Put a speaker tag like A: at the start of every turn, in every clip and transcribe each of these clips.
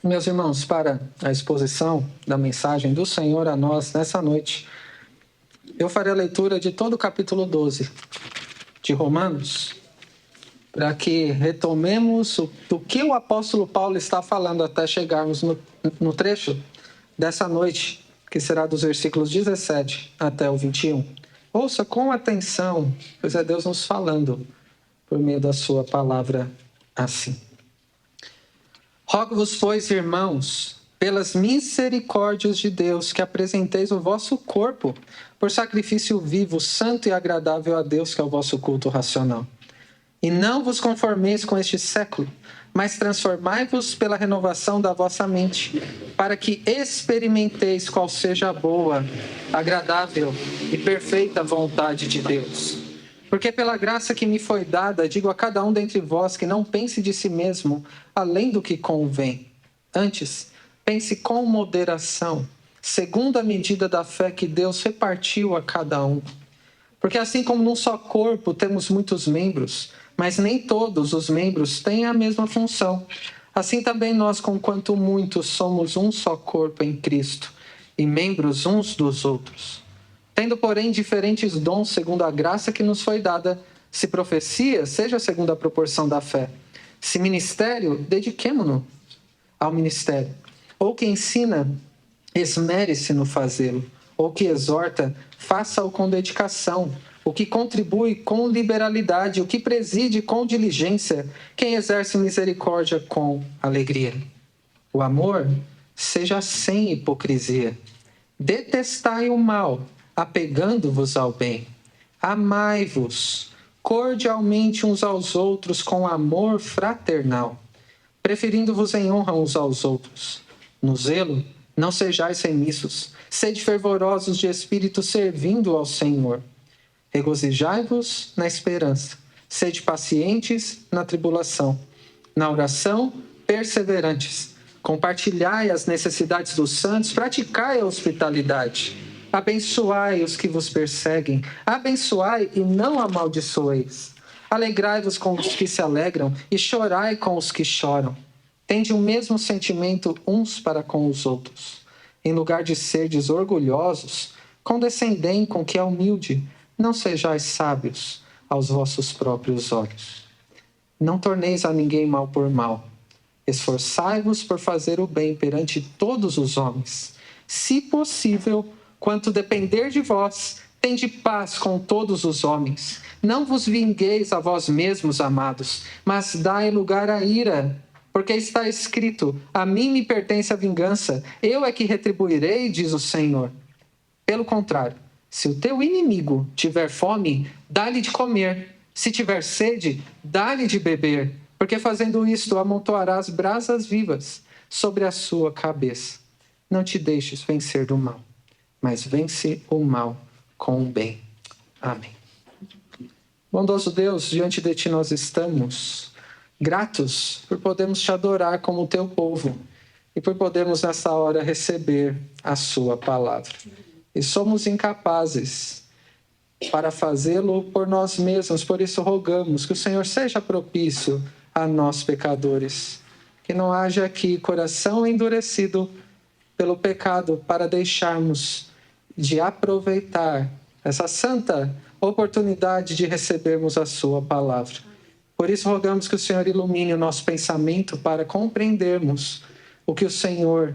A: Meus irmãos, para a exposição da mensagem do Senhor a nós nessa noite, eu farei a leitura de todo o capítulo 12 de Romanos, para que retomemos do que o apóstolo Paulo está falando até chegarmos no trecho dessa noite, que será dos versículos 17 até o 21. Ouça com atenção, pois é Deus nos falando por meio da sua palavra assim. Rogo-vos, pois, irmãos, pelas misericórdias de Deus, que apresenteis o vosso corpo por sacrifício vivo, santo e agradável a Deus, que é o vosso culto racional. E não vos conformeis com este século, mas transformai-vos pela renovação da vossa mente, para que experimenteis qual seja a boa, agradável e perfeita vontade de Deus. Porque pela graça que me foi dada, digo a cada um dentre vós que não pense de si mesmo além do que convém. Antes, pense com moderação, segundo a medida da fé que Deus repartiu a cada um. Porque assim como num só corpo temos muitos membros, mas nem todos os membros têm a mesma função, assim também nós, conquanto muitos, somos um só corpo em Cristo, e membros uns dos outros. Tendo, porém, diferentes dons segundo a graça que nos foi dada, se profecia, seja segundo a proporção da fé. Se ministério, dediquemo-nos ao ministério. Ou que ensina, esmere-se no fazê-lo. Ou que exorta, faça-o com dedicação. O que contribui com liberalidade, o que preside com diligência, quem exerce misericórdia com alegria. O amor seja sem hipocrisia. Detestai o mal, apegando-vos ao bem. Amai-vos cordialmente uns aos outros com amor fraternal, preferindo-vos em honra uns aos outros. No zelo, não sejais remissos, sede fervorosos de espírito, servindo ao Senhor. Regozijai-vos na esperança, sede pacientes na tribulação. Na oração, perseverantes. Compartilhai as necessidades dos santos, praticai a hospitalidade. Abençoai os que vos perseguem, abençoai e não amaldiçoeis. Alegrai-vos com os que se alegram e chorai com os que choram. Tende o mesmo sentimento uns para com os outros. Em lugar de serdes orgulhosos, condescendem com o que é humilde. Não sejais sábios aos vossos próprios olhos. Não torneis a ninguém mal por mal. Esforçai-vos por fazer o bem perante todos os homens. Se possível, quanto depender de vós, tende paz com todos os homens. Não vos vingueis a vós mesmos, amados, mas dai lugar à ira, porque está escrito: a mim me pertence a vingança, eu é que retribuirei, diz o Senhor. Pelo contrário, se o teu inimigo tiver fome, dá-lhe de comer. Se tiver sede, dá-lhe de beber, porque fazendo isto amontoarás brasas vivas sobre a sua cabeça. Não te deixes vencer do mal, mas vence o mal com o bem. Amém. Bondoso Deus, diante de ti nós estamos gratos por podermos te adorar como teu povo e por podermos nessa hora receber a sua palavra. E somos incapazes para fazê-lo por nós mesmos, por isso rogamos que o Senhor seja propício a nós pecadores, que não haja aqui coração endurecido pelo pecado para deixarmos de aproveitar essa santa oportunidade de recebermos a sua palavra. Por isso rogamos que o Senhor ilumine o nosso pensamento para compreendermos o que o Senhor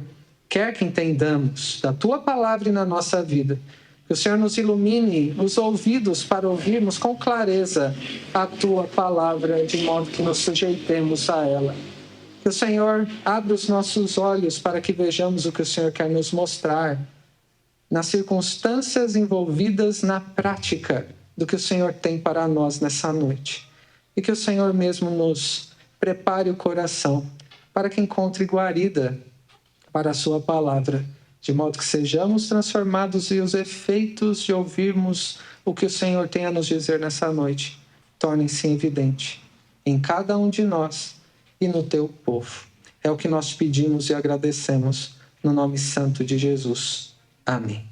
A: quer que entendamos da tua palavra e na nossa vida. Que o Senhor nos ilumine os ouvidos para ouvirmos com clareza a tua palavra, de modo que nos sujeitemos a ela. Que o Senhor abra os nossos olhos para que vejamos o que o Senhor quer nos mostrar nas circunstâncias envolvidas na prática do que o Senhor tem para nós nessa noite. E que o Senhor mesmo nos prepare o coração para que encontre guarida para a sua palavra, de modo que sejamos transformados e os efeitos de ouvirmos o que o Senhor tem a nos dizer nessa noite tornem-se evidentes em cada um de nós e no teu povo. É o que nós pedimos e agradecemos no nome santo de Jesus. Amém.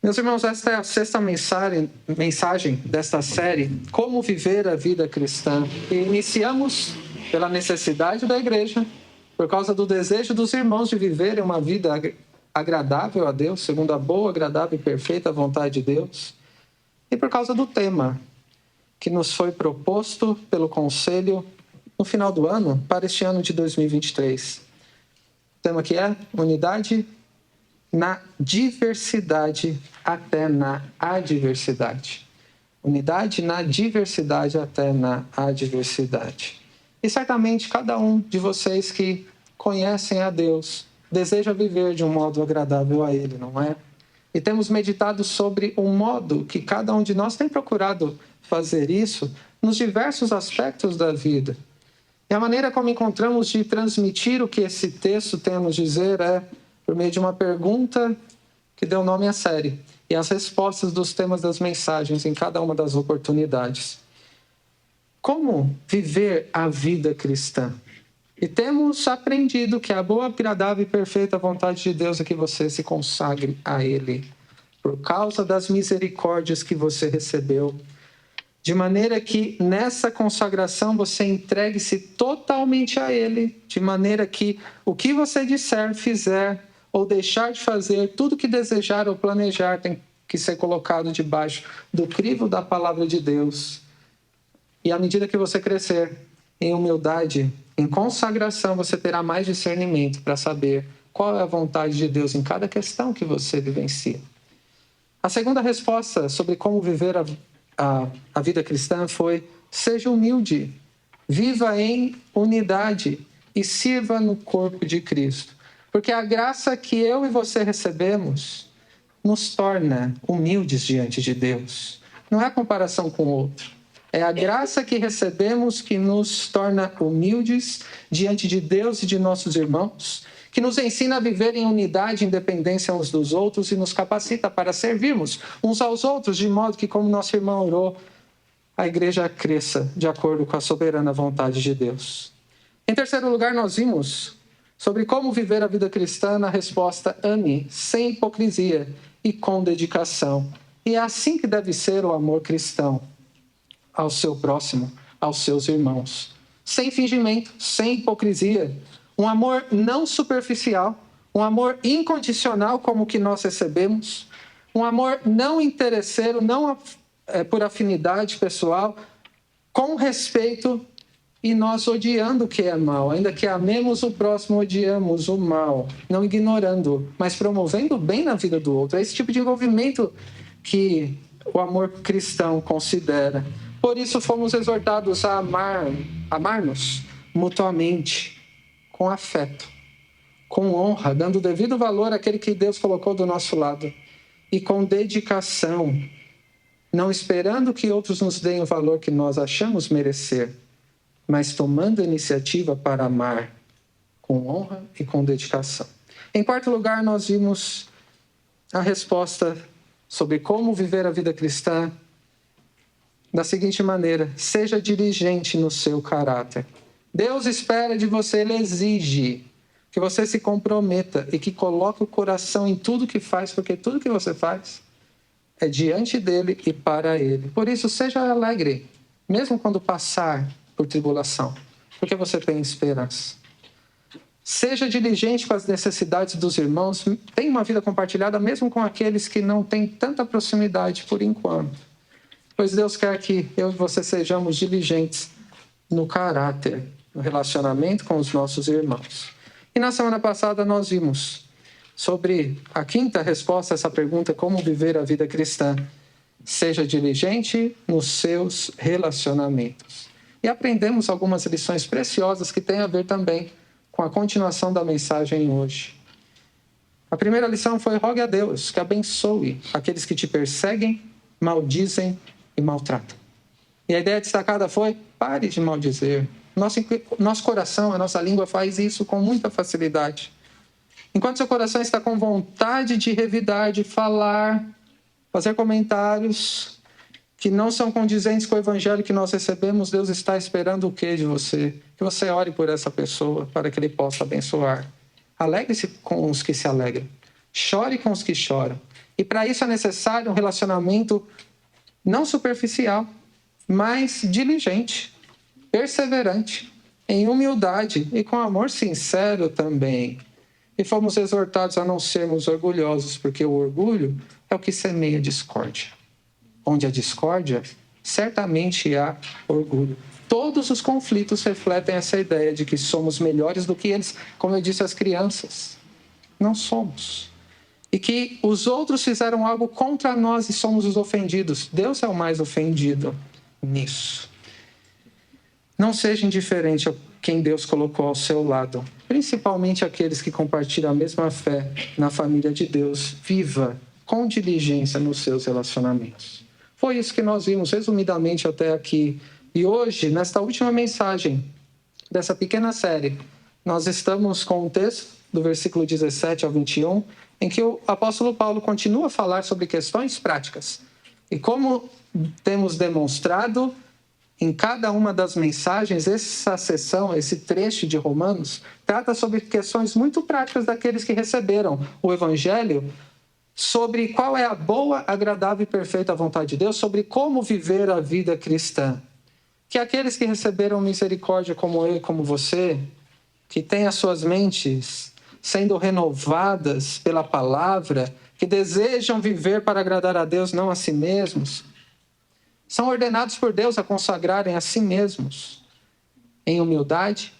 A: Meus irmãos, esta é a sexta mensagem desta série, Como Viver a Vida Cristã. E iniciamos pela necessidade da igreja, por causa do desejo dos irmãos de viverem uma vida agradável a Deus, segundo a boa, agradável e perfeita vontade de Deus, e por causa do tema que nos foi proposto pelo Conselho no final do ano, para este ano de 2023. O tema que é unidade na diversidade até na adversidade. Unidade na diversidade até na adversidade. E certamente cada um de vocês que conhecem a Deus deseja viver de um modo agradável a Ele, não é? E temos meditado sobre o modo que cada um de nós tem procurado fazer isso nos diversos aspectos da vida. E a maneira como encontramos de transmitir o que esse texto tem a nos dizer é por meio de uma pergunta que deu nome à série e as respostas dos temas das mensagens em cada uma das oportunidades. Como viver a vida cristã? E temos aprendido que a boa, agradável e perfeita vontade de Deus é que você se consagre a Ele, por causa das misericórdias que você recebeu, de maneira que nessa consagração você entregue-se totalmente a Ele, de maneira que o que você disser, fizer ou deixar de fazer, tudo que desejar ou planejar tem que ser colocado debaixo do crivo da palavra de Deus. E à medida que você crescer em humildade, em consagração, você terá mais discernimento para saber qual é a vontade de Deus em cada questão que você vivencia. A segunda resposta sobre como viver a vida cristã foi: seja humilde, viva em unidade e sirva no corpo de Cristo. Porque a graça que eu e você recebemos nos torna humildes diante de Deus. Não é a comparação com o outro. É a graça que recebemos que nos torna humildes diante de Deus e de nossos irmãos, que nos ensina a viver em unidade e independência uns dos outros e nos capacita para servirmos uns aos outros, de modo que, como nosso irmão orou, a igreja cresça de acordo com a soberana vontade de Deus. Em terceiro lugar, nós vimos sobre como viver a vida cristã na resposta ame, sem hipocrisia e com dedicação. E é assim que deve ser o amor cristão ao seu próximo, aos seus irmãos. Sem fingimento, sem hipocrisia. Um amor não superficial, um amor incondicional como o que nós recebemos, um amor não interesseiro, não por afinidade pessoal, com respeito e nós odiando o que é mal. Ainda que amemos o próximo, odiamos o mal, não ignorando, mas promovendo o bem na vida do outro. É esse tipo de envolvimento que o amor cristão considera. Por isso fomos exortados a amar-nos mutuamente, com afeto, com honra, dando o devido valor àquele que Deus colocou do nosso lado, e com dedicação, não esperando que outros nos deem o valor que nós achamos merecer, mas tomando a iniciativa para amar com honra e com dedicação. Em quarto lugar, nós vimos a resposta sobre como viver a vida cristã da seguinte maneira: seja diligente no seu caráter. Deus espera de você, Ele exige que você se comprometa e que coloque o coração em tudo que faz, porque tudo que você faz é diante dEle e para Ele. Por isso, seja alegre, mesmo quando passar por tribulação, porque você tem esperança. Seja diligente com as necessidades dos irmãos, tenha uma vida compartilhada mesmo com aqueles que não têm tanta proximidade por enquanto. Pois Deus quer que eu e você sejamos diligentes no caráter, no relacionamento com os nossos irmãos. E na semana passada nós vimos sobre a quinta resposta a essa pergunta: como viver a vida cristã. Seja diligente nos seus relacionamentos. E aprendemos algumas lições preciosas que têm a ver também com a continuação da mensagem hoje. A primeira lição foi: rogue a Deus que abençoe aqueles que te perseguem, maldizem e maltratam. E a ideia destacada foi: pare de maldizer. Nosso coração, a nossa língua faz isso com muita facilidade. Enquanto seu coração está com vontade de revidar, de falar, fazer comentários que não são condizentes com o evangelho que nós recebemos, Deus está esperando o quê de você? Que você ore por essa pessoa para que Ele possa abençoar. Alegre-se com os que se alegram. Chore com os que choram. E para isso é necessário um relacionamento não superficial, mas diligente, perseverante, em humildade e com amor sincero também. E fomos exortados a não sermos orgulhosos, porque o orgulho é o que semeia discórdia. Onde há discórdia, certamente há orgulho. Todos os conflitos refletem essa ideia de que somos melhores do que eles, como eu disse às crianças. Não somos. E que os outros fizeram algo contra nós e somos os ofendidos. Deus é o mais ofendido nisso. Não seja indiferente a quem Deus colocou ao seu lado, principalmente aqueles que compartilham a mesma fé na família de Deus. Viva com diligência nos seus relacionamentos. Foi isso que nós vimos resumidamente até aqui. E hoje, nesta última mensagem dessa pequena série, nós estamos com um texto do versículo 17 ao 21, em que o apóstolo Paulo continua a falar sobre questões práticas. E como temos demonstrado em cada uma das mensagens, essa sessão, esse trecho de Romanos, trata sobre questões muito práticas daqueles que receberam o Evangelho, sobre qual é a boa, agradável e perfeita vontade de Deus, sobre como viver a vida cristã. Que aqueles que receberam misericórdia como eu e como você, que têm as suas mentes sendo renovadas pela palavra, que desejam viver para agradar a Deus, não a si mesmos, são ordenados por Deus a consagrarem a si mesmos em humildade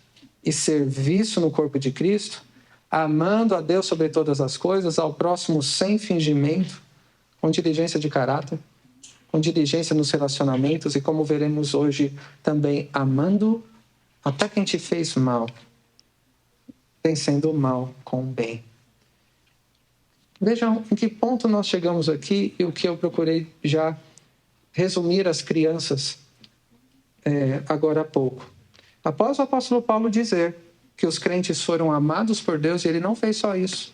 A: e serviço no corpo de Cristo, amando a Deus sobre todas as coisas, ao próximo sem fingimento, com diligência de caráter, com diligência nos relacionamentos e, como veremos hoje, também amando até quem te fez mal, vencendo o mal com o bem. Vejam em que ponto nós chegamos aqui e o que eu procurei já resumir às crianças agora há pouco. Após o apóstolo Paulo dizer que os crentes foram amados por Deus, e ele não fez só isso,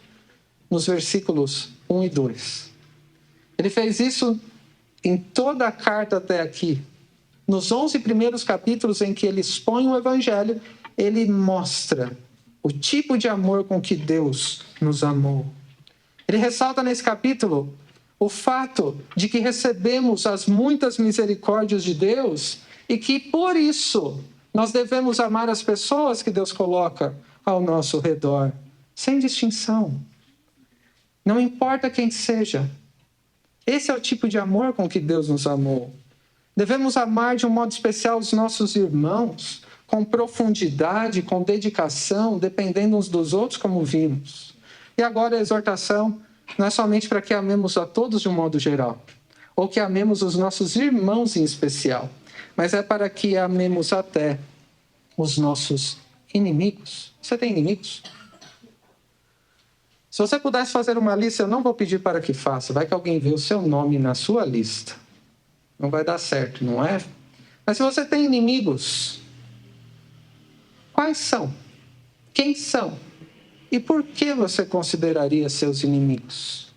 A: nos versículos 1 e 2. Ele fez isso em toda a carta até aqui. Nos 11 primeiros capítulos em que ele expõe o Evangelho, ele mostra o tipo de amor com que Deus nos amou. Ele ressalta nesse capítulo o fato de que recebemos as muitas misericórdias de Deus e que, por isso, nós devemos amar as pessoas que Deus coloca ao nosso redor, sem distinção. Não importa quem seja. Esse é o tipo de amor com que Deus nos amou. Devemos amar de um modo especial os nossos irmãos, com profundidade, com dedicação, dependendo uns dos outros, como vimos. E agora a exortação não é somente para que amemos a todos de um modo geral, ou que amemos os nossos irmãos em especial, mas é para que amemos até os nossos inimigos. Você tem inimigos? Se você pudesse fazer uma lista, eu não vou pedir para que faça. Vai que alguém vê o seu nome na sua lista. Não vai dar certo, não é? Mas se você tem inimigos, quais são? Quem são? E por que você consideraria seus inimigos?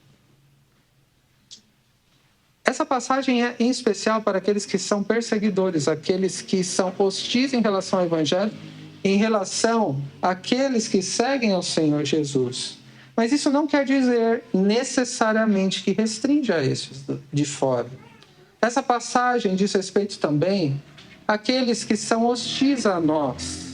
A: Essa passagem é em especial para aqueles que são perseguidores, aqueles que são hostis em relação ao Evangelho, em relação àqueles que seguem ao Senhor Jesus. Mas isso não quer dizer necessariamente que restringe a esses de fora. Essa passagem diz respeito também àqueles que são hostis a nós.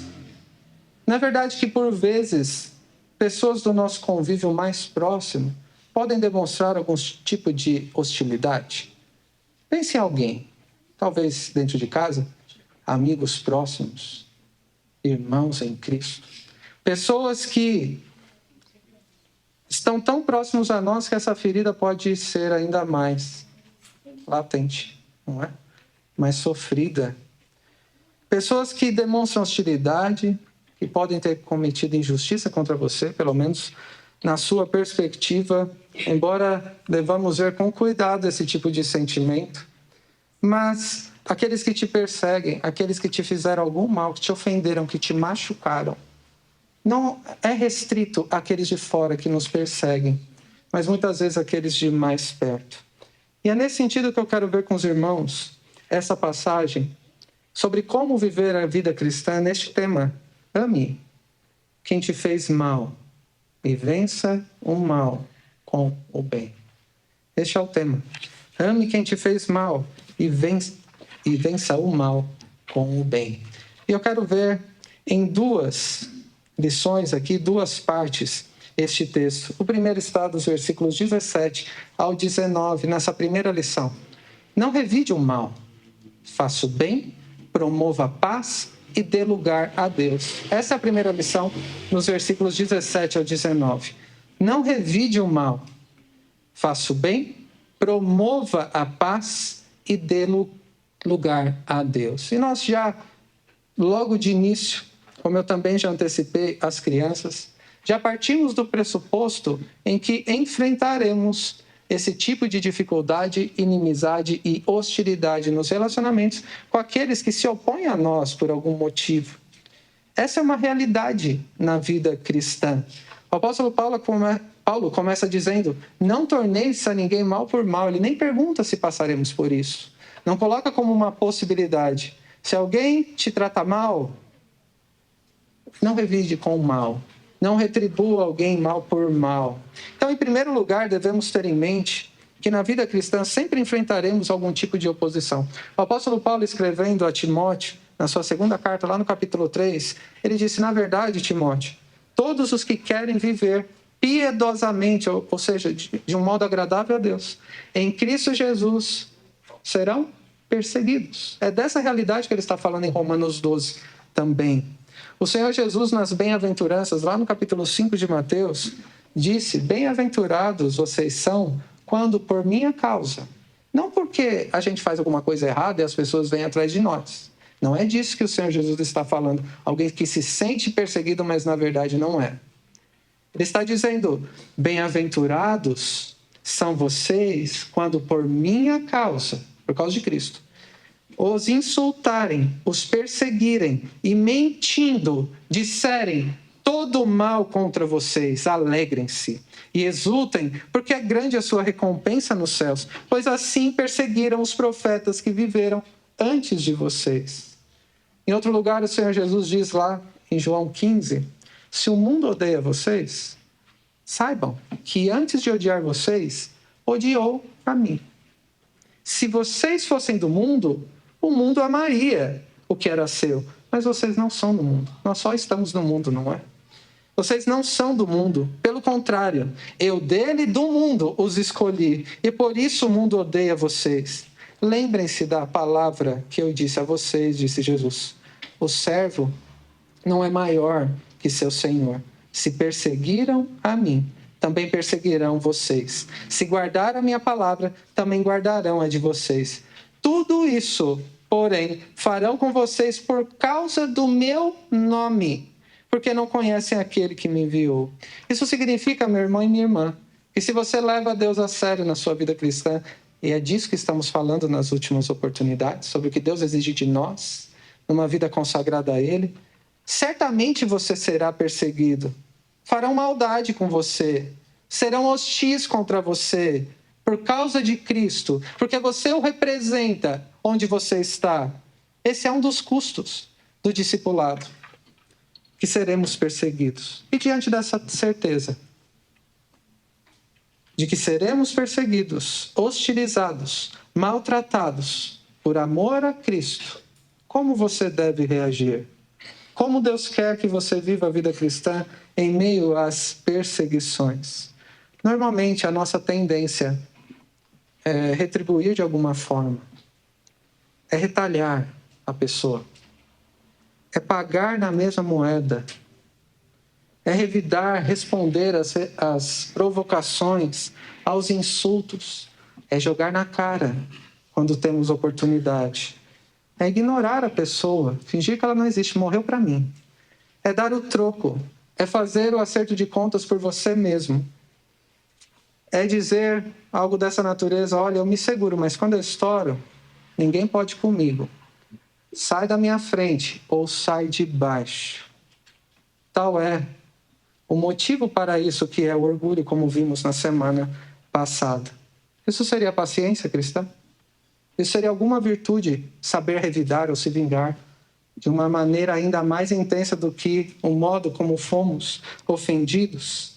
A: Não é verdade que, por vezes, pessoas do nosso convívio mais próximo podem demonstrar algum tipo de hostilidade? Pense em alguém, talvez dentro de casa, amigos próximos, irmãos em Cristo. Pessoas que estão tão próximos a nós que essa ferida pode ser ainda mais latente, não é? Mais sofrida. Pessoas que demonstram hostilidade, que podem ter cometido injustiça contra você, pelo menos na sua perspectiva, embora devamos ver com cuidado esse tipo de sentimento. Mas aqueles que te perseguem, aqueles que te fizeram algum mal, que te ofenderam, que te machucaram, não é restrito àqueles de fora que nos perseguem, mas muitas vezes àqueles de mais perto. E é nesse sentido que eu quero ver com os irmãos essa passagem sobre como viver a vida cristã neste tema. Ame quem te fez mal e vença o mal com o bem. Este é o tema. Ame quem te fez mal e vença o mal com o bem. E eu quero ver em duas lições aqui, duas partes, este texto. O primeiro está dos versículos 17 ao 19, nessa primeira lição. Não revide o mal, faça o bem, promova a paz e dê lugar a Deus. Essa é a primeira lição nos versículos 17 ao 19. Não revide o mal, faça o bem, promova a paz e dê lugar a Deus. E nós já, logo de início, como eu também já antecipei às crianças, já partimos do pressuposto em que enfrentaremos esse tipo de dificuldade, inimizade e hostilidade nos relacionamentos com aqueles que se opõem a nós por algum motivo. Essa é uma realidade na vida cristã. O apóstolo Paulo começa dizendo: não torneis a ninguém mal por mal. Ele nem pergunta se passaremos por isso. Não coloca como uma possibilidade. Se alguém te trata mal, não revide com o mal. Não retribua alguém mal por mal. Então, em primeiro lugar, devemos ter em mente que na vida cristã sempre enfrentaremos algum tipo de oposição. O apóstolo Paulo, escrevendo a Timóteo, na sua segunda carta, lá no capítulo 3, ele disse: na verdade, Timóteo, todos os que querem viver piedosamente, ou seja, de um modo agradável a Deus, em Cristo Jesus, serão perseguidos. É dessa realidade que ele está falando em Romanos 12 também. O Senhor Jesus, nas bem-aventuranças, lá no capítulo 5 de Mateus, disse: bem-aventurados vocês são quando por minha causa. Não porque a gente faz alguma coisa errada e as pessoas vêm atrás de nós. Não é disso que o Senhor Jesus está falando. Alguém que se sente perseguido, mas na verdade não é. Ele está dizendo: bem-aventurados são vocês quando por minha causa, por causa de Cristo, os insultarem, os perseguirem e mentindo disserem todo mal contra vocês. Alegrem-se e exultem, porque é grande a sua recompensa nos céus, pois assim perseguiram os profetas que viveram antes de vocês. Em outro lugar, o Senhor Jesus diz lá em João 15, se o mundo odeia vocês, saibam que antes de odiar vocês, odiou a mim. Se vocês fossem do mundo, o mundo amaria o que era seu. Mas vocês não são do mundo. Nós só estamos no mundo, não é? Vocês não são do mundo. Pelo contrário, eu dele e do mundo os escolhi. E por isso o mundo odeia vocês. Lembrem-se da palavra que eu disse a vocês, disse Jesus. O servo não é maior que seu senhor. Se perseguiram a mim, também perseguirão vocês. Se guardar a minha palavra, também guardarão a de vocês. Tudo isso, porém, farão com vocês por causa do meu nome, porque não conhecem aquele que me enviou. Isso significa, meu irmão e minha irmã, que se você leva Deus a sério na sua vida cristã, e é disso que estamos falando nas últimas oportunidades, sobre o que Deus exige de nós, numa vida consagrada a Ele, certamente você será perseguido. Farão maldade com você, serão hostis contra você, por causa de Cristo, porque você o representa onde você está. Esse é um dos custos do discipulado, que seremos perseguidos. E diante dessa certeza de que seremos perseguidos, hostilizados, maltratados por amor a Cristo, como você deve reagir? Como Deus quer que você viva a vida cristã em meio às perseguições? Normalmente, a nossa tendência é retribuir de alguma forma, é retalhar a pessoa, é pagar na mesma moeda, é revidar, responder às provocações, aos insultos, é jogar na cara quando temos oportunidade, é ignorar a pessoa, fingir que ela não existe, morreu para mim, é dar o troco, é fazer o acerto de contas por você mesmo, é dizer algo dessa natureza: olha, eu me seguro, mas quando eu estouro, ninguém pode comigo. Sai da minha frente ou sai de baixo. Tal é o motivo para isso, que é o orgulho, como vimos na semana passada. Isso seria paciência cristã? Isso seria alguma virtude, saber revidar ou se vingar de uma maneira ainda mais intensa do que o modo como fomos ofendidos?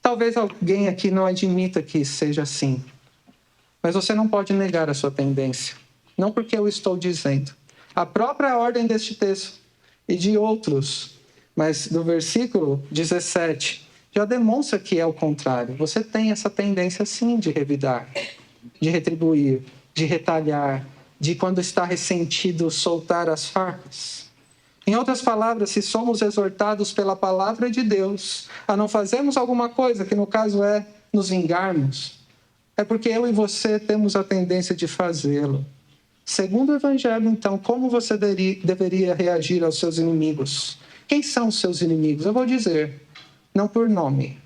A: Talvez alguém aqui não admita que seja assim, mas você não pode negar a sua tendência. Não porque eu estou dizendo. A própria ordem deste texto e de outros. Mas do versículo 17 já demonstra que é o contrário. Você tem essa tendência sim de revidar, de retribuir, de retalhar, de quando está ressentido soltar as farpas. Em outras palavras, se somos exortados pela palavra de Deus a não fazermos alguma coisa, que no caso é nos vingarmos, é porque eu e você temos a tendência de fazê-lo. Segundo o Evangelho, então, como você deveria reagir aos seus inimigos? Quem são os seus inimigos? Eu vou dizer, não por nome,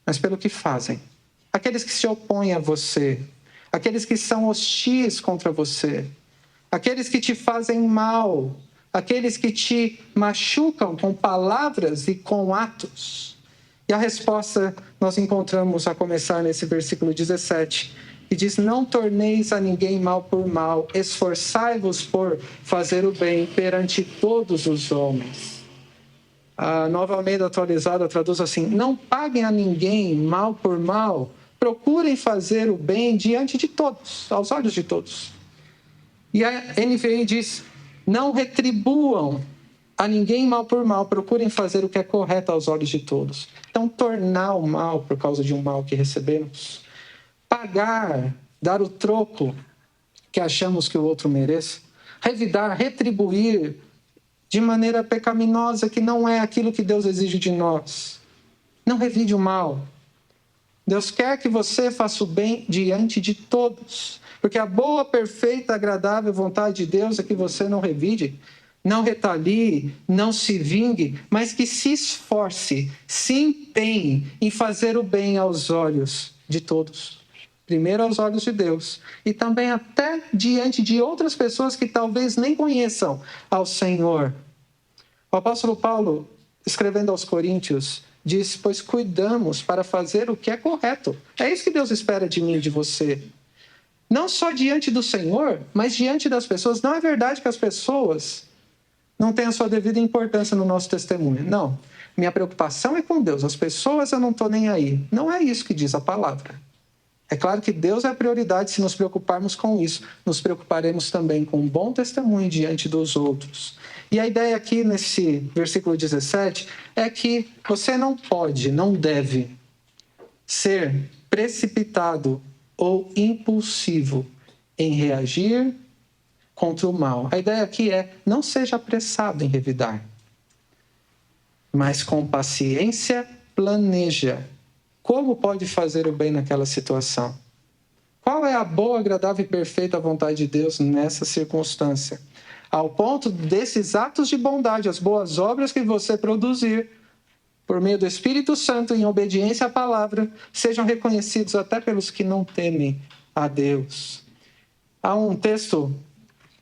A: mas pelo que fazem. Aqueles que se opõem a você, aqueles que são hostis contra você, aqueles que te fazem mal, aqueles que te machucam com palavras e com atos. E a resposta nós encontramos a começar nesse versículo 17, que diz: não torneis a ninguém mal por mal, esforçai-vos por fazer o bem perante todos os homens. A Nova Almeida Atualizada traduz assim: não paguem a ninguém mal por mal, procurem fazer o bem diante de todos, aos olhos de todos. E a NVI diz: não retribuam a ninguém mal por mal, procurem fazer o que é correto aos olhos de todos. Então, tornar o mal por causa de um mal que recebemos, pagar, dar o troco que achamos que o outro merece, revidar, retribuir de maneira pecaminosa, que não é aquilo que Deus exige de nós. Não revide o mal. Deus quer que você faça o bem diante de todos, porque a boa, perfeita, agradável vontade de Deus é que você não revide, não retalie, não se vingue, mas que se esforce, se empenhe em fazer o bem aos olhos de todos. Primeiro aos olhos de Deus, e também até diante de outras pessoas que talvez nem conheçam ao Senhor. O apóstolo Paulo, escrevendo aos Coríntios, diz: pois cuidamos para fazer o que é correto. É isso que Deus espera de mim e de você. Não só diante do Senhor, mas diante das pessoas. Não é verdade que as pessoas não têm a sua devida importância no nosso testemunho. Não. Minha preocupação é com Deus. As pessoas eu não estou nem aí. Não é isso que diz a palavra. É claro que Deus é a prioridade. Se nos preocuparmos com isso, nos preocuparemos também com um bom testemunho diante dos outros. E a ideia aqui nesse versículo 17 é que você não pode, não deve ser precipitado ou impulsivo em reagir contra o mal. A ideia aqui é: não seja apressado em revidar, mas com paciência planeja como pode fazer o bem naquela situação. Qual é a boa, agradável e perfeita vontade de Deus nessa circunstância? Ao ponto desses atos de bondade, as boas obras que você produzir, por meio do Espírito Santo, em obediência à palavra, sejam reconhecidos até pelos que não temem a Deus. Há um texto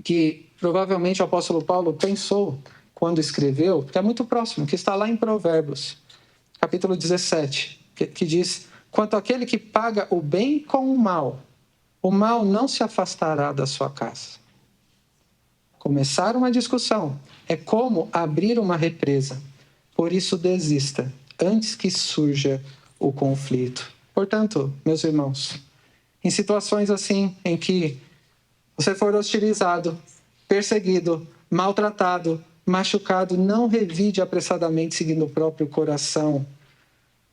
A: que provavelmente o apóstolo Paulo pensou quando escreveu, que é muito próximo, que está lá em Provérbios, capítulo 17, que diz: quanto àquele que paga o bem com o mal não se afastará da sua casa. Começar uma discussão é como abrir uma represa. Por isso, desista antes que surja o conflito. Portanto, meus irmãos, em situações assim, em que você for hostilizado, perseguido, maltratado, machucado, não revide apressadamente seguindo o próprio coração,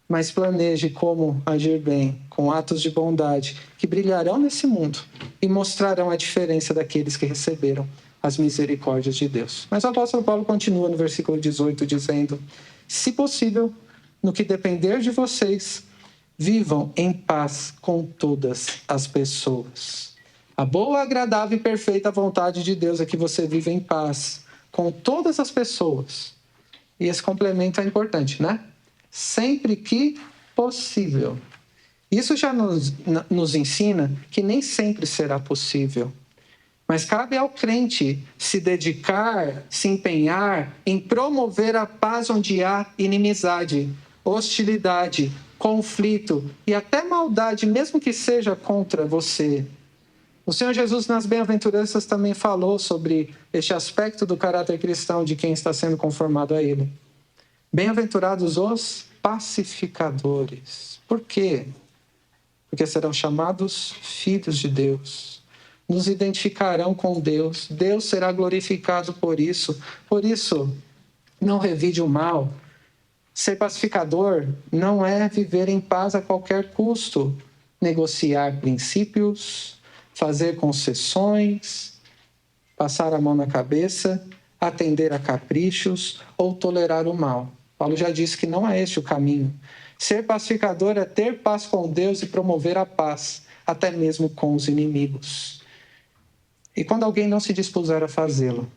A: mas planeje como agir bem, com atos de bondade, que brilharão nesse mundo e mostrarão a diferença daqueles que receberam as misericórdias de Deus. Mas o apóstolo Paulo continua no versículo 18, dizendo: se possível, no que depender de vocês, vivam em paz com todas as pessoas. A boa, agradável e perfeita vontade de Deus é que você viva em paz com todas as pessoas. E esse complemento é importante, né? Sempre que possível. Isso já nos ensina que nem sempre será possível. Mas cabe ao crente se dedicar, se empenhar em promover a paz onde há inimizade, hostilidade, conflito e até maldade, mesmo que seja contra você. O Senhor Jesus, nas bem-aventuranças, também falou sobre este aspecto do caráter cristão de quem está sendo conformado a Ele. Bem-aventurados os pacificadores. Por quê? Porque serão chamados filhos de Deus. Nos identificarão com Deus. Deus será glorificado por isso. Por isso, não revide o mal. Ser pacificador não é viver em paz a qualquer custo, negociar princípios, fazer concessões, passar a mão na cabeça, atender a caprichos ou tolerar o mal. Paulo já disse que não é este o caminho. Ser pacificador é ter paz com Deus e promover a paz, até mesmo com os inimigos. E quando alguém não se dispuser a fazê-lo,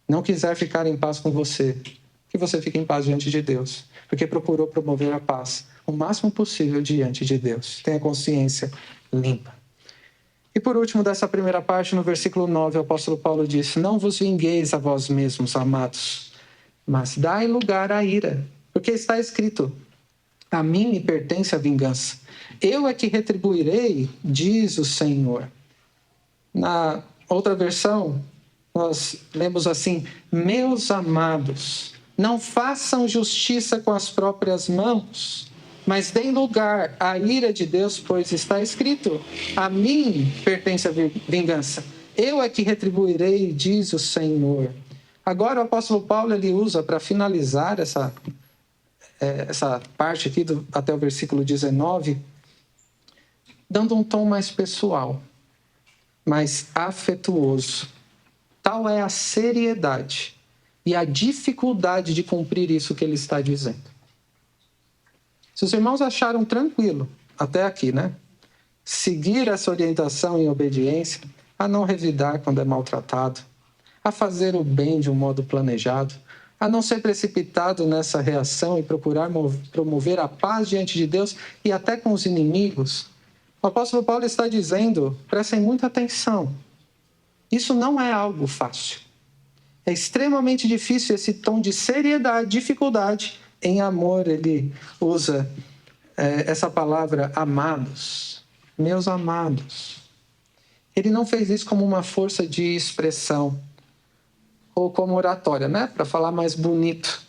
A: não quiser ficar em paz com você, que você fique em paz diante de Deus, porque procurou promover a paz o máximo possível diante de Deus. Tenha consciência limpa. E por último, dessa primeira parte, no versículo 9, o apóstolo Paulo disse: não vos vingueis a vós mesmos, amados, mas dai lugar à ira, porque está escrito: a mim me pertence a vingança. Eu é que retribuirei, diz o Senhor. Na outra versão, nós lemos assim: meus amados, não façam justiça com as próprias mãos, mas deem lugar à ira de Deus, pois está escrito: a mim pertence a vingança. Eu é que retribuirei, diz o Senhor. Agora o apóstolo Paulo ele usa para finalizar essa parte aqui até o versículo 19, dando um tom mais pessoal, mais afetuoso. Tal é a seriedade e a dificuldade de cumprir isso que ele está dizendo. Se os irmãos acharam tranquilo até aqui, né? Seguir essa orientação em obediência, a não revidar quando é maltratado, a fazer o bem de um modo planejado, a não ser precipitado nessa reação e procurar promover a paz diante de Deus e até com os inimigos, o apóstolo Paulo está dizendo: prestem muita atenção. Isso não é algo fácil. É extremamente difícil esse tom de seriedade, dificuldade. Em amor, ele usa essa palavra amados, meus amados. Ele não fez isso como uma força de expressão, ou como oratória, né? Para falar mais bonito,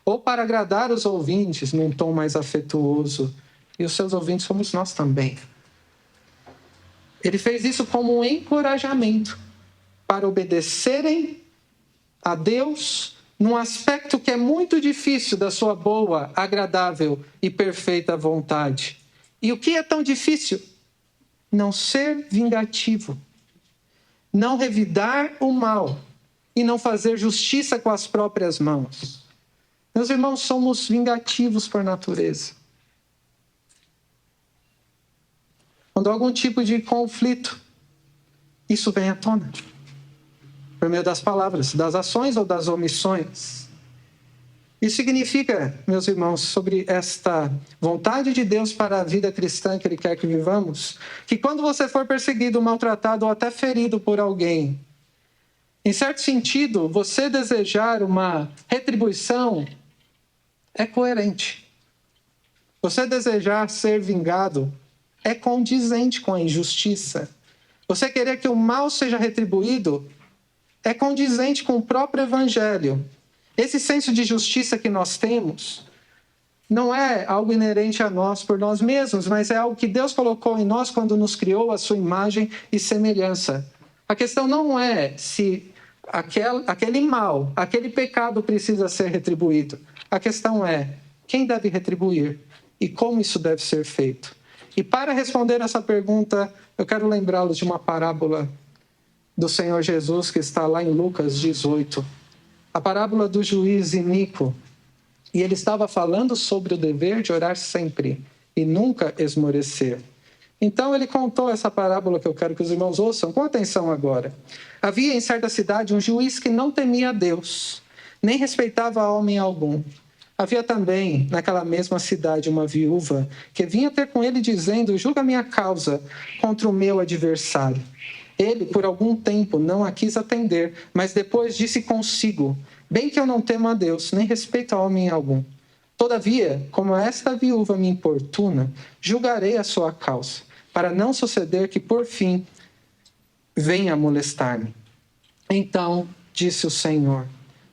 A: ou para agradar os ouvintes num tom mais afetuoso. E os seus ouvintes somos nós também. Ele fez isso como um encorajamento para obedecerem a Deus num aspecto que é muito difícil da sua boa, agradável e perfeita vontade. E o que é tão difícil? Não ser vingativo, não revidar o mal e não fazer justiça com as próprias mãos. Meus irmãos, somos vingativos por natureza. Quando há algum tipo de conflito, isso vem à tona. Por meio das palavras, das ações ou das omissões. Isso significa, meus irmãos, sobre esta vontade de Deus para a vida cristã que Ele quer que vivamos, que quando você for perseguido, maltratado ou até ferido por alguém, em certo sentido, você desejar uma retribuição é coerente. Você desejar ser vingado é condizente com a injustiça. Você querer que o mal seja retribuído é condizente com o próprio Evangelho. Esse senso de justiça que nós temos não é algo inerente a nós por nós mesmos, mas é algo que Deus colocou em nós quando nos criou a sua imagem e semelhança. A questão não é se aquele mal, aquele pecado precisa ser retribuído. A questão é quem deve retribuir e como isso deve ser feito. E para responder essa pergunta, eu quero lembrá-los de uma parábola do Senhor Jesus que está lá em Lucas 18. A parábola do juiz iníquo. E ele estava falando sobre o dever de orar sempre e nunca esmorecer. Então ele contou essa parábola que eu quero que os irmãos ouçam com atenção agora. Havia em certa cidade um juiz que não temia a Deus, nem respeitava homem algum. Havia também naquela mesma cidade uma viúva que vinha ter com ele dizendo: julga minha causa contra o meu adversário. Ele, por algum tempo, não a quis atender, mas depois disse consigo: bem que eu não temo a Deus, nem respeito a homem algum. Todavia, como esta viúva me importuna, julgarei a sua causa, para não suceder que, por fim, venha molestar-me. Então, disse o Senhor: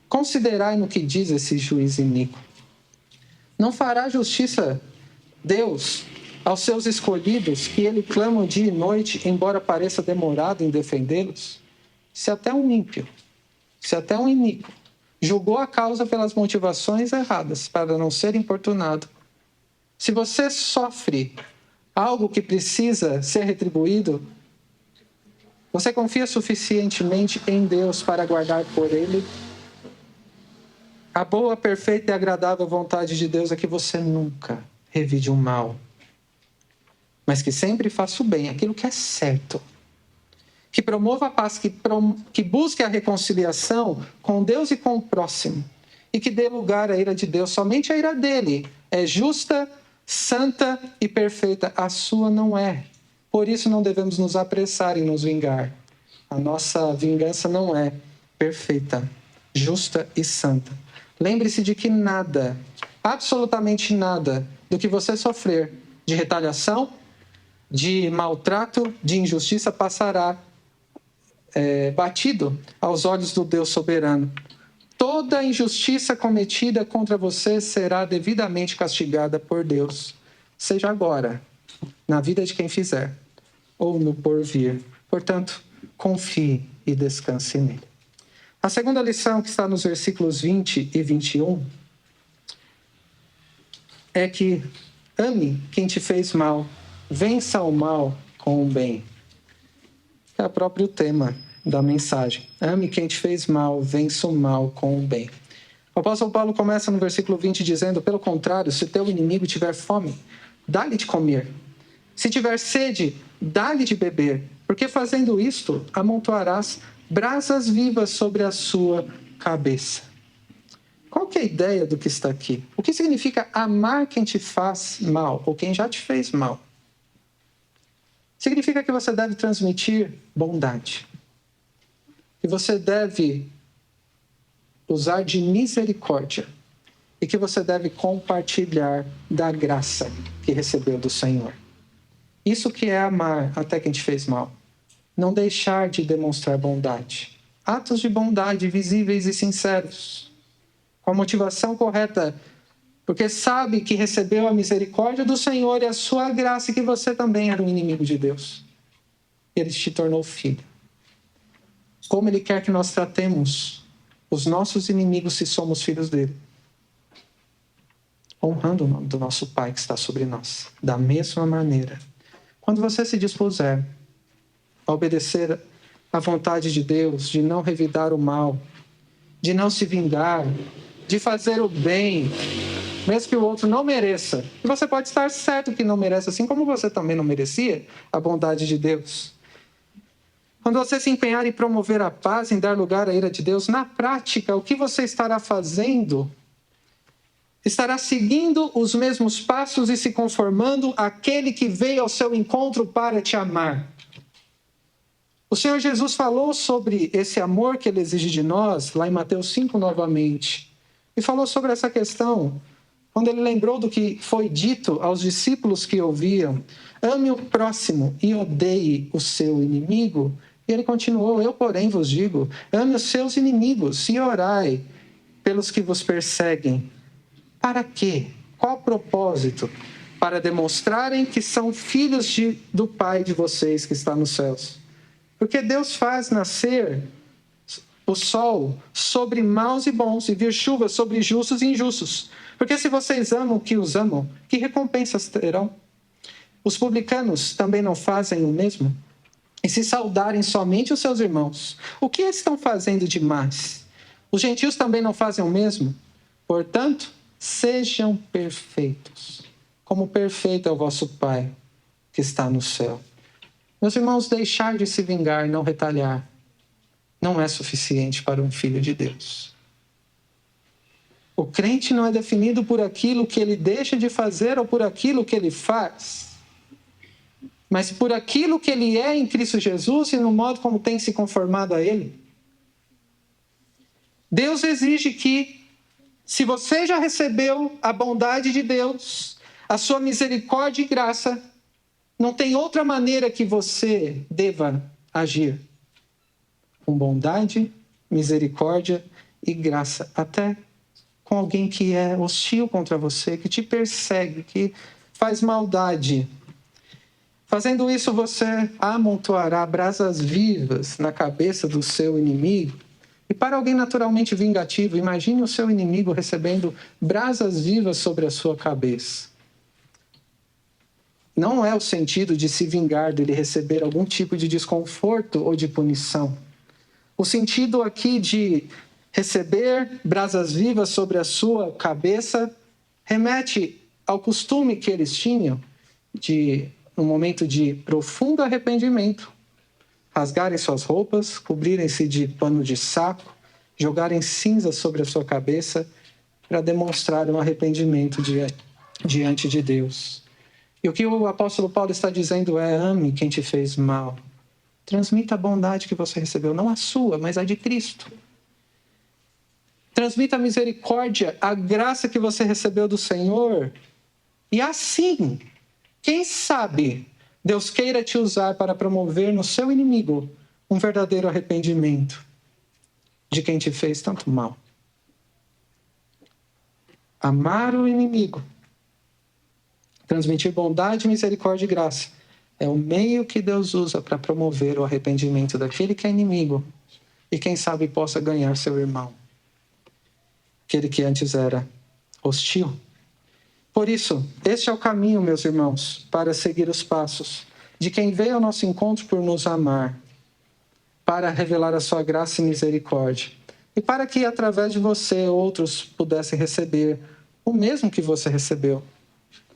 A: considerai no que diz esse juiz iníquo. Não fará justiça Deus aos seus escolhidos, que ele clama dia e noite, embora pareça demorado em defendê-los? Se até um ímpio, se até um iníquo julgou a causa pelas motivações erradas, para não ser importunado. Se você sofre algo que precisa ser retribuído, você confia suficientemente em Deus para guardar por Ele? A boa, perfeita e agradável vontade de Deus é que você nunca revide o mal, mas que sempre faça o bem, aquilo que é certo. Que promova a paz, que busque a reconciliação com Deus e com o próximo. E que dê lugar à ira de Deus. Somente a ira dele é justa, santa e perfeita. A sua não é. Por isso não devemos nos apressar em nos vingar. A nossa vingança não é perfeita, justa e santa. Lembre-se de que nada, absolutamente nada, do que você sofrer de retaliação, de maltrato, de injustiça passará batido aos olhos do Deus soberano. Toda injustiça cometida contra você será devidamente castigada por Deus, seja agora, na vida de quem fizer, ou no porvir. Portanto, confie e descanse nele. A segunda lição, que está nos versículos 20 e 21, é que ame quem te fez mal, vença o mal com o bem. É o próprio tema da mensagem. Ame quem te fez mal, vença o mal com o bem. O apóstolo Paulo começa no versículo 20 dizendo: pelo contrário, se teu inimigo tiver fome, dá-lhe de comer. Se tiver sede, dá-lhe de beber, porque fazendo isto, amontoarás brasas vivas sobre a sua cabeça. Qual que é a ideia do que está aqui? O que significa amar quem te faz mal, ou quem já te fez mal? Significa que você deve transmitir bondade. Que você deve usar de misericórdia. E que você deve compartilhar da graça que recebeu do Senhor. Isso que é amar até quem te fez mal. Não deixar de demonstrar bondade. Atos de bondade visíveis e sinceros. Com a motivação correta. Porque sabe que recebeu a misericórdia do Senhor e a sua graça, e que você também era um inimigo de Deus. Ele te tornou filho. Como Ele quer que nós tratemos os nossos inimigos se somos filhos dele? Honrando o nome do nosso Pai que está sobre nós. Da mesma maneira, quando você se dispuser a obedecer à vontade de Deus, de não revidar o mal, de não se vingar, de fazer o bem, mesmo que o outro não mereça. E você pode estar certo que não merece, assim como você também não merecia a bondade de Deus. Quando você se empenhar em promover a paz, em dar lugar à ira de Deus, na prática, o que você estará fazendo? Estará seguindo os mesmos passos e se conformando àquele que veio ao seu encontro para te amar. O Senhor Jesus falou sobre esse amor que Ele exige de nós, lá em Mateus 5 novamente. E falou sobre essa questão, quando Ele lembrou do que foi dito aos discípulos que ouviam: ame o próximo e odeie o seu inimigo. E Ele continuou: eu, porém, vos digo, ame os seus inimigos e orai pelos que vos perseguem. Para quê? Qual o propósito? Para demonstrarem que são filhos do Pai de vocês que está nos céus. Porque Deus faz nascer o sol sobre maus e bons, e vir chuva sobre justos e injustos. Porque se vocês amam o que os amam, que recompensas terão? Os publicanos também não fazem o mesmo? E se saudarem somente os seus irmãos, o que estão fazendo demais? Os gentios também não fazem o mesmo? Portanto, sejam perfeitos, como perfeito é o vosso Pai que está no céu. Meus irmãos, deixar de se vingar e não retaliar não é suficiente para um filho de Deus. O crente não é definido por aquilo que ele deixa de fazer ou por aquilo que ele faz, mas por aquilo que ele é em Cristo Jesus e no modo como tem se conformado a Ele. Deus exige que, se você já recebeu a bondade de Deus, a sua misericórdia e graça, não tem outra maneira que você deva agir. Com bondade, misericórdia e graça. Até com alguém que é hostil contra você, que te persegue, que faz maldade. Fazendo isso, você amontoará brasas vivas na cabeça do seu inimigo. E para alguém naturalmente vingativo, imagine o seu inimigo recebendo brasas vivas sobre a sua cabeça. Não é o sentido de se vingar dele receber algum tipo de desconforto ou de punição. O sentido aqui de receber brasas vivas sobre a sua cabeça remete ao costume que eles tinham de, no momento de profundo arrependimento, rasgarem suas roupas, cobrirem-se de pano de saco, jogarem cinza sobre a sua cabeça para demonstrar um arrependimento diante de Deus. E o que o apóstolo Paulo está dizendo é: ame quem te fez mal. Transmita a bondade que você recebeu, não a sua, mas a de Cristo. Transmita a misericórdia, a graça que você recebeu do Senhor. E assim, quem sabe, Deus queira te usar para promover no seu inimigo um verdadeiro arrependimento de quem te fez tanto mal. Amar o inimigo, transmitir bondade, misericórdia e graça é o meio que Deus usa para promover o arrependimento daquele que é inimigo e, quem sabe, possa ganhar seu irmão, aquele que antes era hostil. Por isso, este é o caminho, meus irmãos, para seguir os passos de quem veio ao nosso encontro por nos amar, para revelar a sua graça e misericórdia, e para que, através de você, outros pudessem receber o mesmo que você recebeu,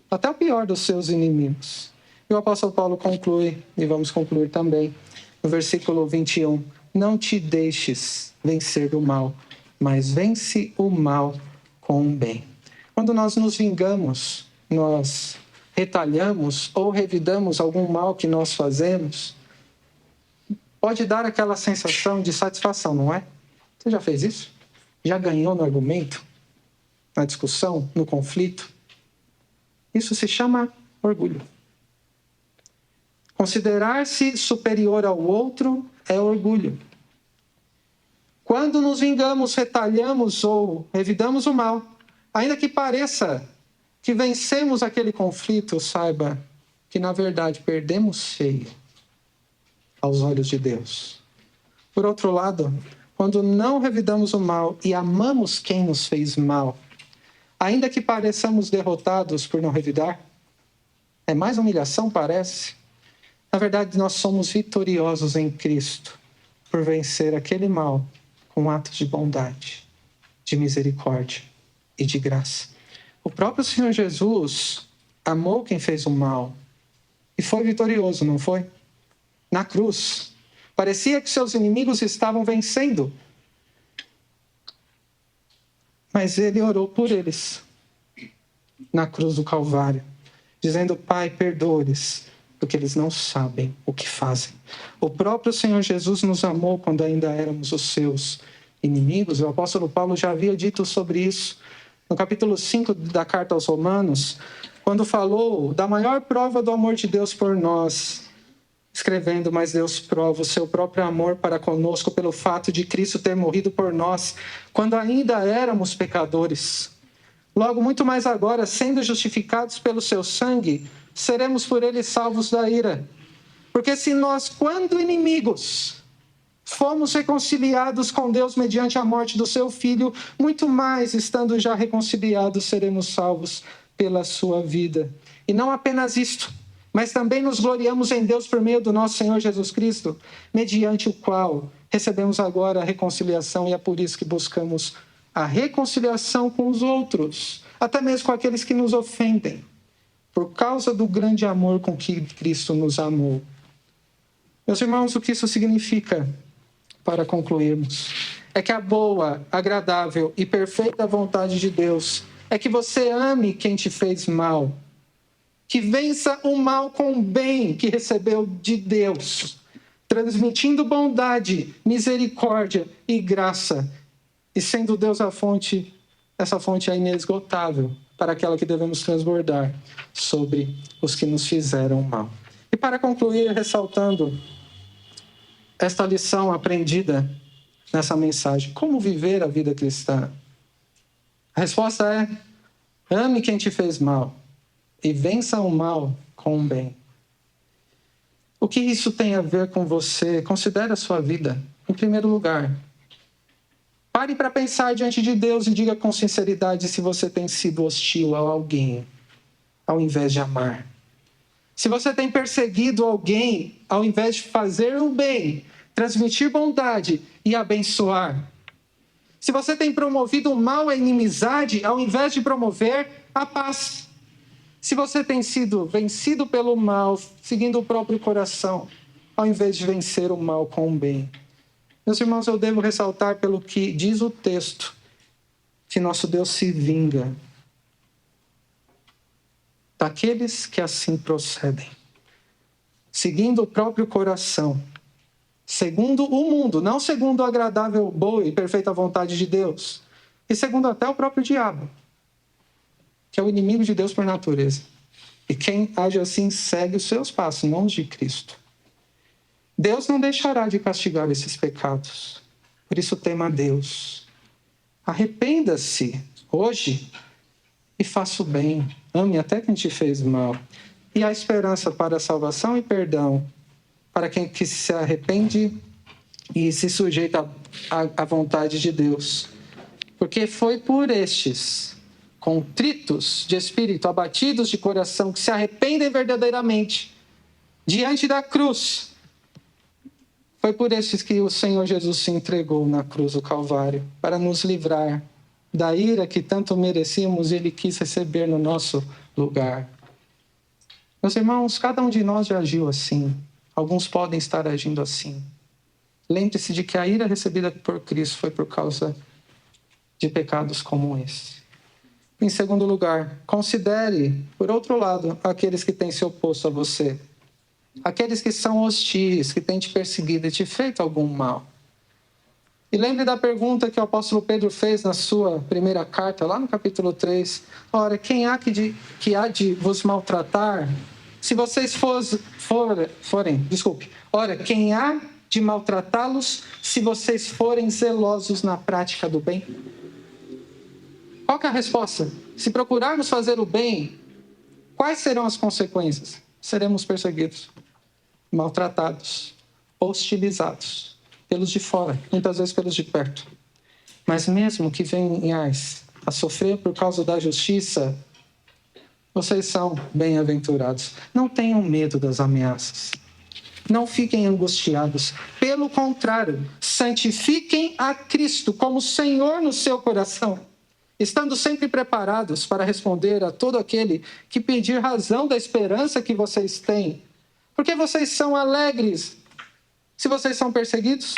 A: até o pior dos seus inimigos. E o apóstolo Paulo conclui, e vamos concluir também, no versículo 21, não te deixes vencer do mal, mas vence o mal com o bem. Quando nós nos vingamos, nós retalhamos ou revidamos algum mal que nós fazemos, pode dar aquela sensação de satisfação, não é? Você já fez isso? Já ganhou no argumento? Na discussão? No conflito? Isso se chama orgulho. Considerar-se superior ao outro é orgulho. Quando nos vingamos, retalhamos ou revidamos o mal, ainda que pareça que vencemos aquele conflito, saiba que, na verdade, perdemos feio aos olhos de Deus. Por outro lado, quando não revidamos o mal e amamos quem nos fez mal, ainda que pareçamos derrotados por não revidar, é mais humilhação, parece? Na verdade, nós somos vitoriosos em Cristo por vencer aquele mal com atos de bondade, de misericórdia e de graça. O próprio Senhor Jesus amou quem fez o mal e foi vitorioso, não foi? Na cruz, parecia que seus inimigos estavam vencendo, mas ele orou por eles na cruz do Calvário, dizendo: Pai, perdoa-lhes, porque eles não sabem o que fazem. O próprio Senhor Jesus nos amou quando ainda éramos os seus inimigos. O apóstolo Paulo já havia dito sobre isso no capítulo 5 da carta aos Romanos, quando falou da maior prova do amor de Deus por nós, escrevendo: mas Deus prova o seu próprio amor para conosco pelo fato de Cristo ter morrido por nós quando ainda éramos pecadores. Logo, muito mais agora, sendo justificados pelo seu sangue, seremos por ele salvos da ira. Porque se nós, quando inimigos, fomos reconciliados com Deus mediante a morte do seu Filho, muito mais, estando já reconciliados, seremos salvos pela sua vida. E não apenas isto, mas também nos gloriamos em Deus por meio do nosso Senhor Jesus Cristo, mediante o qual recebemos agora a reconciliação, e é por isso que buscamos a reconciliação com os outros, até mesmo com aqueles que nos ofendem, por causa do grande amor com que Cristo nos amou. Meus irmãos, o que isso significa, para concluirmos, é que a boa, agradável e perfeita vontade de Deus é que você ame quem te fez mal, que vença o mal com o bem que recebeu de Deus, transmitindo bondade, misericórdia e graça, e sendo Deus a fonte, essa fonte é inesgotável para aquela que devemos transbordar sobre os que nos fizeram mal. E para concluir, ressaltando esta lição aprendida nessa mensagem, como viver a vida cristã? A resposta é: ame quem te fez mal e vença o mal com o bem. O que isso tem a ver com você? Considere a sua vida. Em primeiro lugar, Pare para pensar diante de Deus e diga com sinceridade se você tem sido hostil a alguém, ao invés de amar. Se você tem perseguido alguém, ao invés de fazer o bem, transmitir bondade e abençoar. Se você tem promovido o mal, a inimizade, ao invés de promover a paz. Se você tem sido vencido pelo mal, seguindo o próprio coração, ao invés de vencer o mal com o bem. Meus irmãos, eu devo ressaltar pelo que diz o texto, que nosso Deus se vinga daqueles que assim procedem, seguindo o próprio coração, segundo o mundo, não segundo a agradável, boa e perfeita vontade de Deus, e segundo até o próprio diabo, que é o inimigo de Deus por natureza. E quem age assim segue os seus passos, não os de Cristo. Deus não deixará de castigar esses pecados. Por isso tema a Deus. Arrependa-se hoje e faça o bem. Ame até quem te fez mal. E há esperança para a salvação e perdão para quem que se arrepende e se sujeita à vontade de Deus. Porque foi por estes contritos de espírito, abatidos de coração, que se arrependem verdadeiramente diante da cruz. Foi por estes que o Senhor Jesus se entregou na cruz do Calvário, para nos livrar da ira que tanto merecíamos e Ele quis receber no nosso lugar. Meus irmãos, cada um de nós já agiu assim. Alguns podem estar agindo assim. Lembre-se de que a ira recebida por Cristo foi por causa de pecados como esse. Em segundo lugar, considere, por outro lado, aqueles que têm se oposto a você. Aqueles que são hostis, que têm te perseguido e te feito algum mal. E lembre da pergunta que o apóstolo Pedro fez na sua primeira carta, lá no capítulo 3. Ora, quem há que há de vos maltratar, se vocês forem... Ora, quem há de maltratá-los, se vocês forem zelosos na prática do bem? Qual que é a resposta? Se procurarmos fazer o bem, quais serão as consequências? Seremos perseguidos, maltratados, hostilizados, pelos de fora, muitas vezes pelos de perto. Mas mesmo que venhais a sofrer por causa da justiça, vocês são bem-aventurados. Não tenham medo das ameaças. Não fiquem angustiados. Pelo contrário, santifiquem a Cristo como Senhor no seu coração, estando sempre preparados para responder a todo aquele que pedir razão da esperança que vocês têm. Porque vocês são alegres se vocês são perseguidos?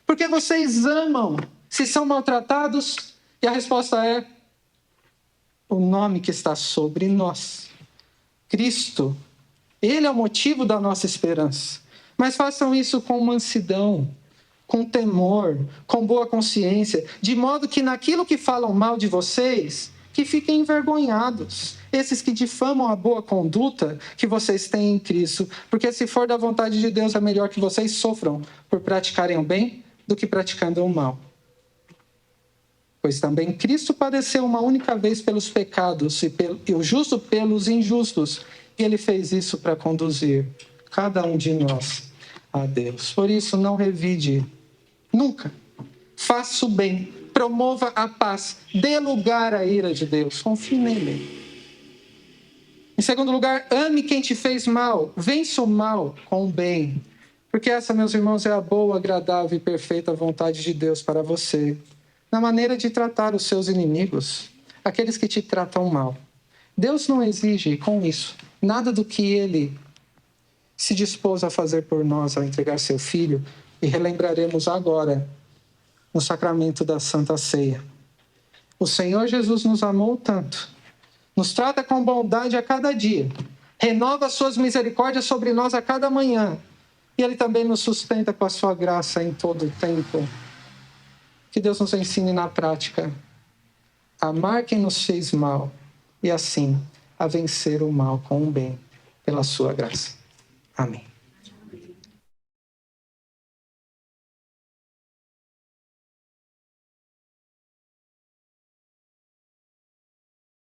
A: Porque vocês amam se são maltratados? E a resposta é: o nome que está sobre nós. Cristo, Ele é o motivo da nossa esperança. Mas façam isso com mansidão, com temor, com boa consciência, de modo que naquilo que falam mal de vocês, que fiquem envergonhados, esses que difamam a boa conduta que vocês têm em Cristo, porque se for da vontade de Deus, é melhor que vocês sofram por praticarem o bem do que praticando o mal. Pois também Cristo padeceu uma única vez pelos pecados e o justo pelos injustos, e Ele fez isso para conduzir cada um de nós a Deus. Por isso, não revide nunca. Faça o bem, promova a paz, dê lugar à ira de Deus, confie nele. Em segundo lugar, ame quem te fez mal, vença o mal com o bem, porque essa, meus irmãos, é a boa, agradável e perfeita vontade de Deus para você, na maneira de tratar os seus inimigos, aqueles que te tratam mal. Deus não exige com isso nada do que Ele se dispôs a fazer por nós ao entregar seu Filho, e relembraremos agora no sacramento da Santa Ceia. O Senhor Jesus nos amou tanto, nos trata com bondade a cada dia, renova suas misericórdias sobre nós a cada manhã, e Ele também nos sustenta com a sua graça em todo o tempo. Que Deus nos ensine na prática a amar quem nos fez mal e assim a vencer o mal com o bem pela sua graça. Amém.